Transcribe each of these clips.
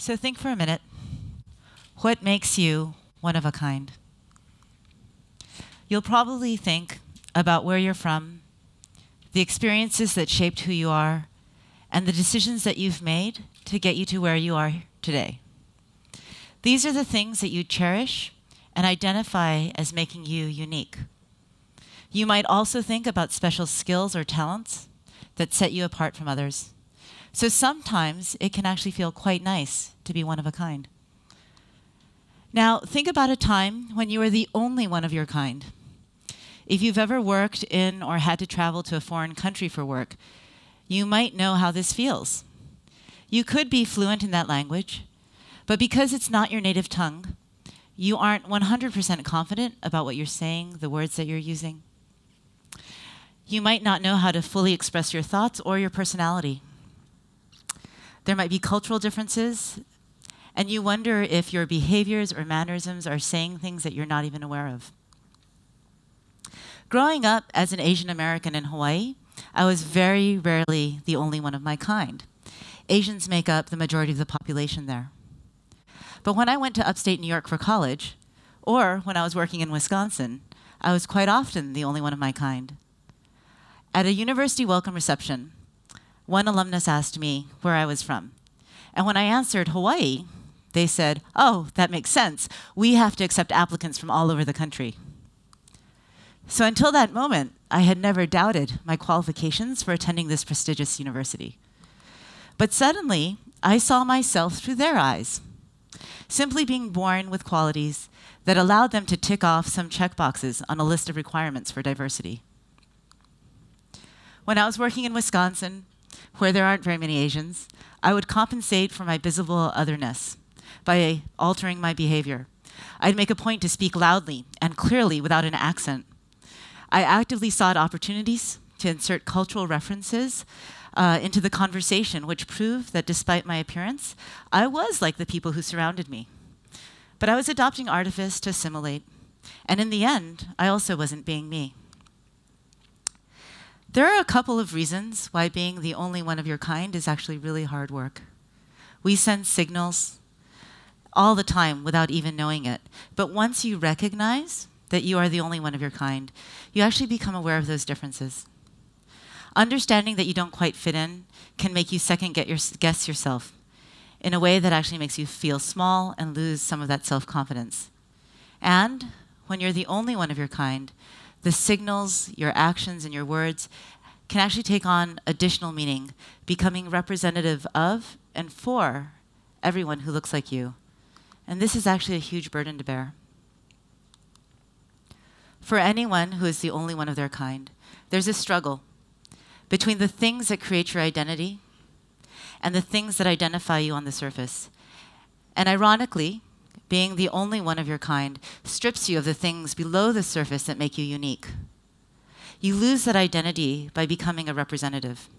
So think for a minute. What makes you one of a kind? You'll probably think about where you're from, the experiences that shaped who you are, and the decisions that you've made to get you to where you are today. These are the things that you cherish and identify as making you unique. You might also think about special skills or talents that set you apart from others. So sometimes it can actually feel quite nice to be one of a kind. Now, think about a time when you were the only one of your kind. If you've ever worked in or had to travel to a foreign country for work, you might know how this feels. You could be fluent in that language, but because it's not your native tongue, you aren't 100% confident about what you're saying, the words that you're using. You might not know how to fully express your thoughts or your personality. There might be cultural differences, and you wonder if your behaviors or mannerisms are saying things that you're not even aware of. Growing up as an Asian American in Hawaii, I was very rarely the only one of my kind. Asians make up the majority of the population there. But when I went to upstate New York for college, or when I was working in Wisconsin, I was quite often the only one of my kind. At a university welcome reception, one alumnus asked me where I was from. And when I answered Hawaii, they said, "Oh, that makes sense. We have to accept applicants from all over the country." So until that moment, I had never doubted my qualifications for attending this prestigious university. But suddenly, I saw myself through their eyes, simply being born with qualities that allowed them to tick off some checkboxes on a list of requirements for diversity. When I was working in Wisconsin, where there aren't very many Asians, I would compensate for my visible otherness by altering my behavior. I'd make a point to speak loudly and clearly without an accent. I actively sought opportunities to insert cultural references into the conversation, which proved that despite my appearance, I was like the people who surrounded me. But I was adopting artifice to assimilate, and in the end, I also wasn't being me. There are a couple of reasons why being the only one of your kind is actually really hard work. We send signals all the time without even knowing it. But once you recognize that you are the only one of your kind, you actually become aware of those differences. Understanding that you don't quite fit in can make you second-guess yourself in a way that actually makes you feel small and lose some of that self-confidence. And when you're the only one of your kind, the signals, your actions, and your words can actually take on additional meaning, becoming representative of and for everyone who looks like you. And this is actually a huge burden to bear. For anyone who is the only one of their kind, there's a struggle between the things that create your identity and the things that identify you on the surface. And ironically, being the only one of your kind strips you of the things below the surface that make you unique. You lose that identity by becoming a representative.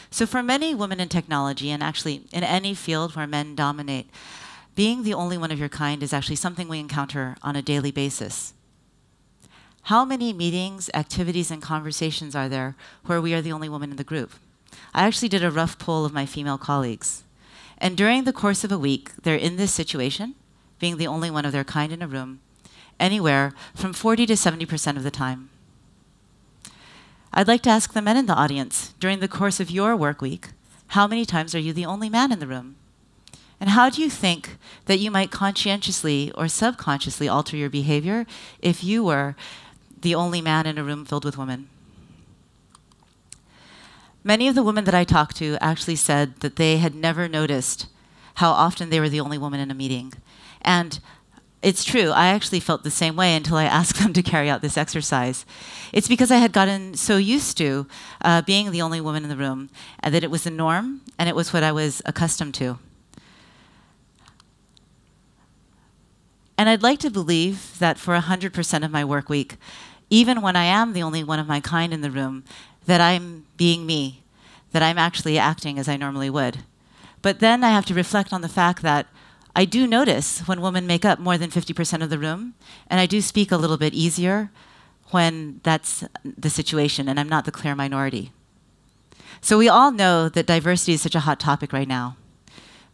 So for many women in technology, and actually in any field where men dominate, being the only one of your kind is actually something we encounter on a daily basis. How many meetings, activities, and conversations are there where we are the only woman in the group? I actually did a rough poll of my female colleagues. And during the course of a week, they're in this situation, being the only one of their kind in a room, anywhere from 40 to 70% of the time. I'd like to ask the men in the audience, during the course of your work week, how many times are you the only man in the room? And how do you think that you might conscientiously or subconsciously alter your behavior if you were the only man in a room filled with women? Many of the women that I talked to actually said that they had never noticed how often they were the only woman in a meeting. And it's true, I actually felt the same way until I asked them to carry out this exercise. It's because I had gotten so used to being the only woman in the room, and that it was the norm, and it was what I was accustomed to. And I'd like to believe that for 100% of my work week, even when I am the only one of my kind in the room, that I'm being me, that I'm actually acting as I normally would. But then I have to reflect on the fact that I do notice when women make up more than 50% of the room, and I do speak a little bit easier when that's the situation and I'm not the clear minority. So we all know that diversity is such a hot topic right now.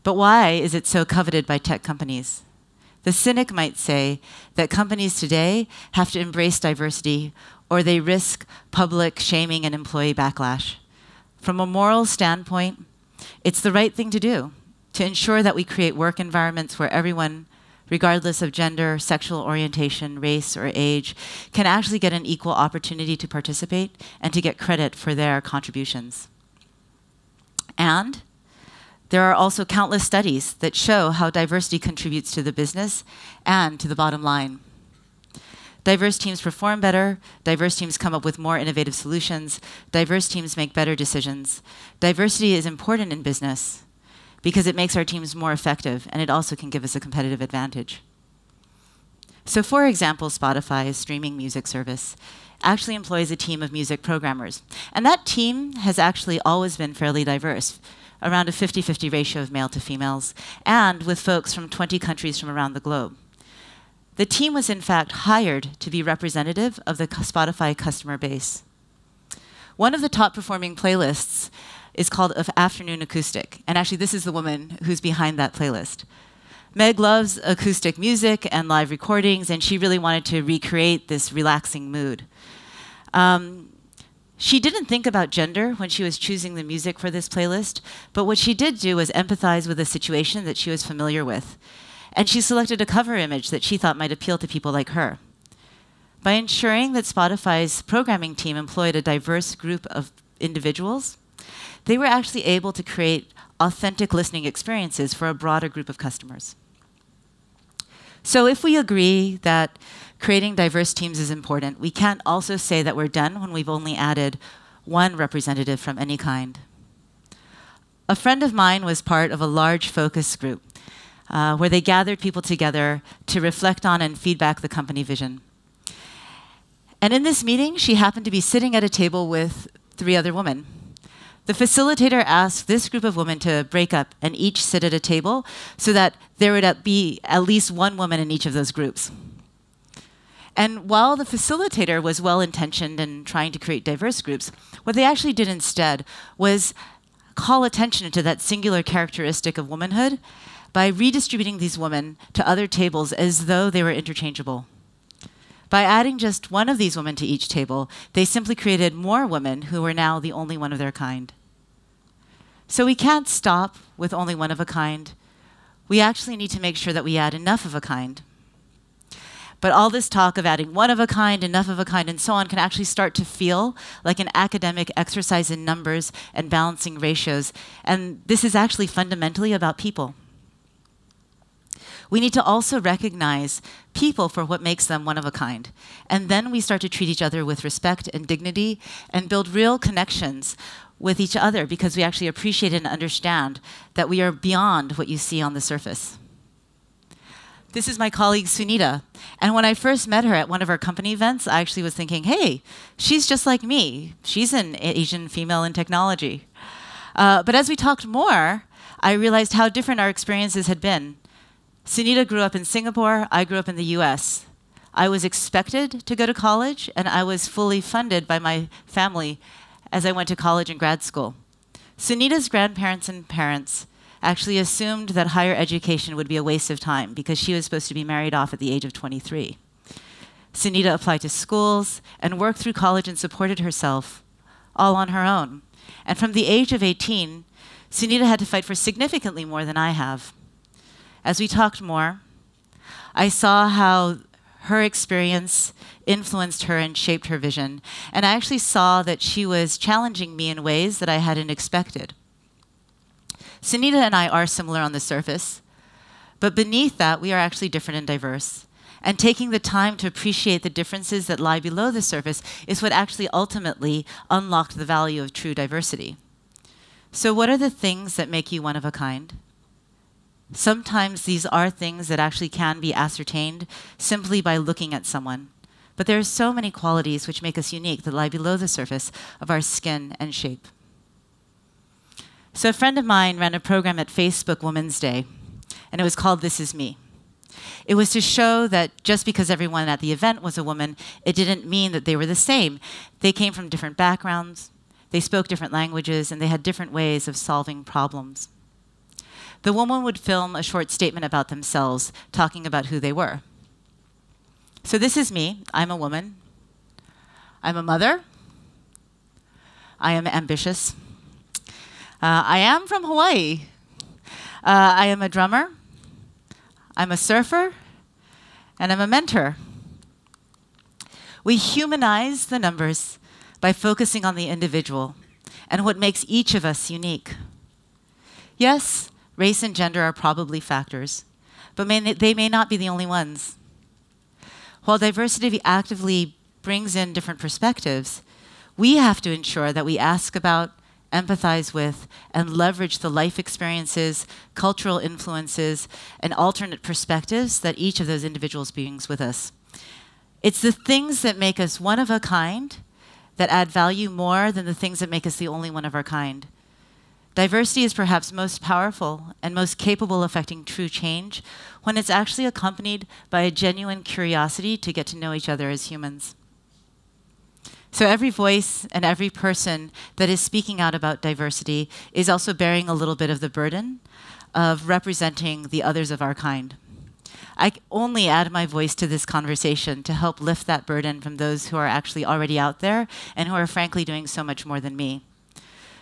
But why is it so coveted by tech companies? The cynic might say that companies today have to embrace diversity or they risk public shaming and employee backlash. From a moral standpoint, it's the right thing to do to ensure that we create work environments where everyone, regardless of gender, sexual orientation, race, or age, can actually get an equal opportunity to participate and to get credit for their contributions. And there are also countless studies that show how diversity contributes to the business and to the bottom line. Diverse teams perform better, diverse teams come up with more innovative solutions, diverse teams make better decisions. Diversity is important in business because it makes our teams more effective, and it also can give us a competitive advantage. So for example, Spotify's streaming music service actually employs a team of music programmers. And that team has actually always been fairly diverse, around a 50-50 ratio of male to females, and with folks from 20 countries from around the globe. The team was in fact hired to be representative of the Spotify customer base. One of the top performing playlists is called Afternoon Acoustic, and actually this is the woman who's behind that playlist. Meg loves acoustic music and live recordings, and she really wanted to recreate this relaxing mood. She didn't think about gender when she was choosing the music for this playlist, but what she did do was empathize with a situation that she was familiar with. And she selected a cover image that she thought might appeal to people like her. By ensuring that Spotify's programming team employed a diverse group of individuals, they were actually able to create authentic listening experiences for a broader group of customers. So if we agree that creating diverse teams is important, we can't also say that we're done when we've only added one representative from any kind. A friend of mine was part of a large focus group where they gathered people together to reflect on and feedback the company vision. And in this meeting, she happened to be sitting at a table with 3 other women. The facilitator asked this group of women to break up and each sit at a table so that there would be at least one woman in each of those groups. And while the facilitator was well-intentioned in trying to create diverse groups, what they actually did instead was call attention to that singular characteristic of womanhood by redistributing these women to other tables as though they were interchangeable. By adding just one of these women to each table, they simply created more women who were now the only one of their kind. So we can't stop with only one of a kind. We actually need to make sure that we add enough of a kind. But all this talk of adding one of a kind, enough of a kind, and so on can actually start to feel like an academic exercise in numbers and balancing ratios. And this is actually fundamentally about people. We need to also recognize people for what makes them one of a kind. And then we start to treat each other with respect and dignity and build real connections with each other because we actually appreciate and understand that we are beyond what you see on the surface. This is my colleague Sunita. And when I first met her at one of our company events, I actually was thinking, hey, she's just like me. She's an Asian female in technology. But as we talked more, I realized how different our experiences had been. Sunita grew up in Singapore, I grew up in the US. I was expected to go to college, and I was fully funded by my family as I went to college and grad school. Sunita's grandparents and parents actually assumed that higher education would be a waste of time because she was supposed to be married off at the age of 23. Sunita applied to schools and worked through college and supported herself all on her own. And from the age of 18, Sunita had to fight for significantly more than I have. As we talked more, I saw how her experience influenced her and shaped her vision. And I actually saw that she was challenging me in ways that I hadn't expected. Sunita and I are similar on the surface, but beneath that, we are actually different and diverse. And taking the time to appreciate the differences that lie below the surface is what actually ultimately unlocked the value of true diversity. So what are the things that make you one of a kind? Sometimes these are things that actually can be ascertained simply by looking at someone. But there are so many qualities which make us unique that lie below the surface of our skin and shape. So a friend of mine ran a program at Facebook Women's Day, and it was called This Is Me. It was to show that just because everyone at the event was a woman, it didn't mean that they were the same. They came from different backgrounds, they spoke different languages, and they had different ways of solving problems. the woman would film a short statement about themselves, talking about who they were. So this is me. I'm a woman. I'm a mother. I am ambitious. I am from Hawaii. I am a drummer. I'm a surfer. And I'm a mentor. We humanize the numbers by focusing on the individual and what makes each of us unique. Yes, race and gender are probably factors, but they may not be the only ones. While diversity actively brings in different perspectives, we have to ensure that we ask about, empathize with, and leverage the life experiences, cultural influences, and alternate perspectives that each of those individuals brings with us. It's the things that make us one of a kind that add value more than the things that make us the only one of our kind. Diversity is perhaps most powerful and most capable of affecting true change when it's actually accompanied by a genuine curiosity to get to know each other as humans. So every voice and every person that is speaking out about diversity is also bearing a little bit of the burden of representing the others of our kind. I only add my voice to this conversation to help lift that burden from those who are actually already out there and who are frankly doing so much more than me.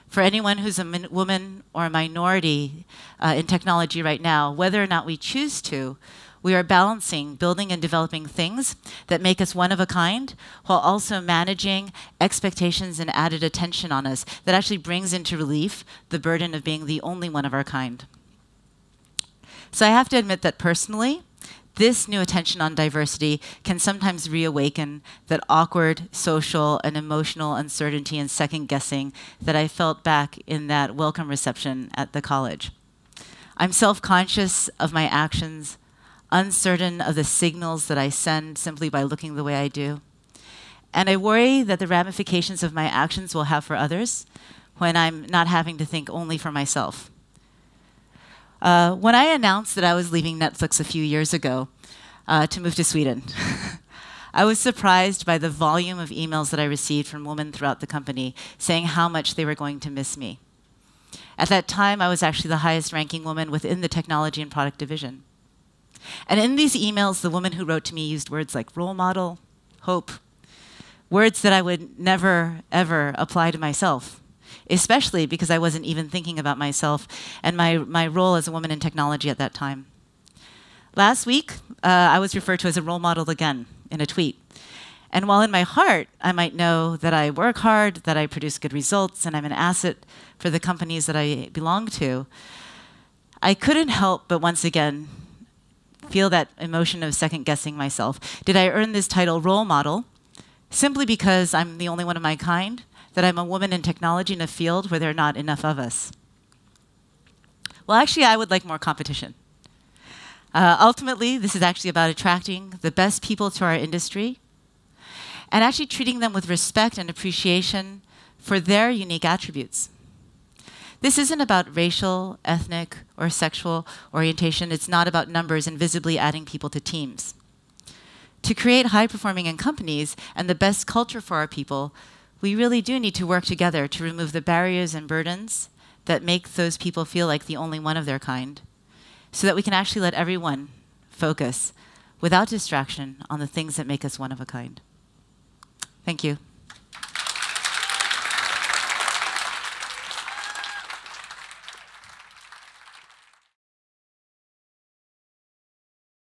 For anyone who's a woman or a minority in technology right now, whether or not we choose to, we are balancing building and developing things that make us one of a kind while also managing expectations and added attention on us that actually brings into relief the burden of being the only one of our kind. So I have to admit that personally, this new attention on diversity can sometimes reawaken that awkward social and emotional uncertainty and second guessing that I felt back in that welcome reception at the college. I'm self-conscious of my actions, uncertain of the signals that I send simply by looking the way I do. And I worry that the ramifications of my actions will have for others when I'm not having to think only for myself. When I announced that I was leaving Netflix a few years ago to move to Sweden, I was surprised by the volume of emails that I received from women throughout the company saying how much they were going to miss me. At that time, I was actually the highest ranking woman within the technology and product division. And in these emails, the woman who wrote to me used words like role model, hope, words that I would never, ever apply to myself, especially because I wasn't even thinking about myself and my role as a woman in technology at that time. Last week, I was referred to as a role model again in a tweet. And while in my heart, I might know that I work hard, that I produce good results, and I'm an asset for the companies that I belong to, I couldn't help but once again feel that emotion of second-guessing myself. Did I earn this title role model simply because I'm the only one of my kind, that I'm a woman in technology in a field where there are not enough of us? Well, actually, I would like more competition. Ultimately, this is actually about attracting the best people to our industry and actually treating them with respect and appreciation for their unique attributes. This isn't about racial, ethnic, or sexual orientation. It's not about numbers and visibly adding people to teams. To create high-performing companies and the best culture for our people, we really do need to work together to remove the barriers and burdens that make those people feel like the only one of their kind, so that we can actually let everyone focus without distraction on the things that make us one of a kind. Thank you.